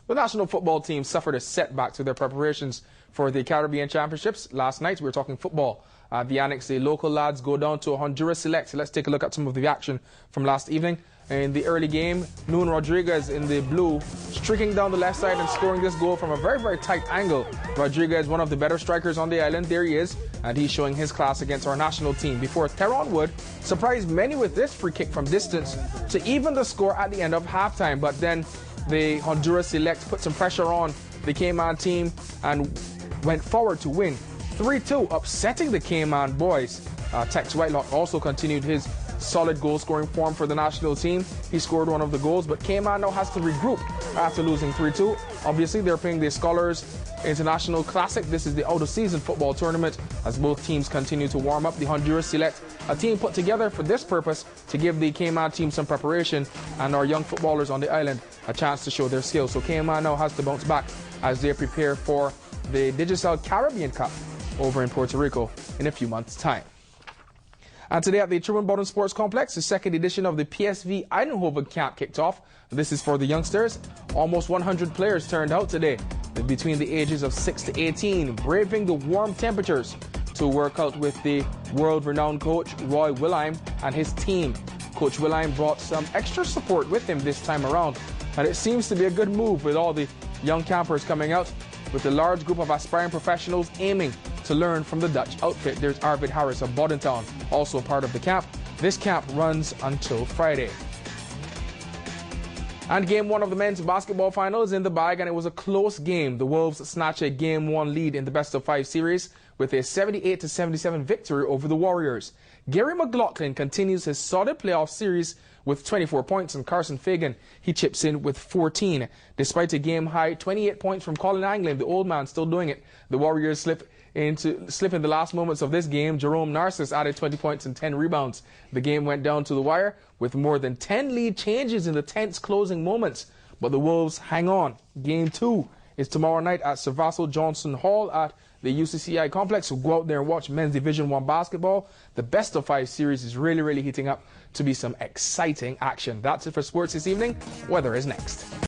The national football team suffered a setback to their preparations for the Caribbean Championships. Last night, we were talking football. The Annex, the local lads go down to Honduras Select. Let's take a look at some of the action from last evening. In the early game, Noon Rodriguez in the blue, streaking down the left side and scoring this goal from a very, very tight angle. Rodriguez, one of the better strikers on the island, there he is, and he's showing his class against our national team. Before Teron Wood surprised many with this free kick from distance to even the score at the end of halftime. But then the Honduras Select put some pressure on the Cayman team and went forward to win 3-2, upsetting the Cayman boys. Tex Whitelock also continued his solid goal-scoring form for the national team. He scored one of the goals, but Cayman now has to regroup after losing 3-2. Obviously, they're playing the Scholars International Classic. This is the out-of-season football tournament as both teams continue to warm up. The Honduras Select, a team put together for this purpose to give the Cayman team some preparation and our young footballers on the island a chance to show their skills. So Cayman now has to bounce back as they prepare for the Digicel Caribbean Cup over in Puerto Rico in a few months' time. And today at the Truman Sports Complex, the second edition of the PSV Eindhoven Camp kicked off. This is for the youngsters. Almost 100 players turned out today between the ages of 6 to 18, braving the warm temperatures to work out with the world-renowned coach Roy Wilhelm and his team. Coach Wilhelm brought some extra support with him this time around, and it seems to be a good move with all the young campers coming out, with a large group of aspiring professionals aiming to learn from the Dutch outfit. There's Arvid Harris of Bodentown, also part of the camp. This camp runs until Friday. And game one of the men's basketball final is in the bag, and it was a close game. The Wolves snatched a game one lead in the best-of-5 series with a 78-77 victory over the Warriors. Gary McLaughlin continues his solid playoff series with 24 points, and Carson Fagan, he chips in with 14. Despite a game-high 28 points from Colin Anglin, the old man still doing it. The Warriors slip in the last moments of this game. Jerome Narcissus added 20 points and 10 rebounds. The game went down to the wire with more than 10 lead changes in the tense closing moments. But the Wolves hang on. Game 2 is tomorrow night at Sir Vassal Johnson Hall at the UCCI complex. So go out there and watch men's Division 1 basketball. The best-of-5 series is really heating up to be some exciting action. That's it for sports this evening. Weather is next.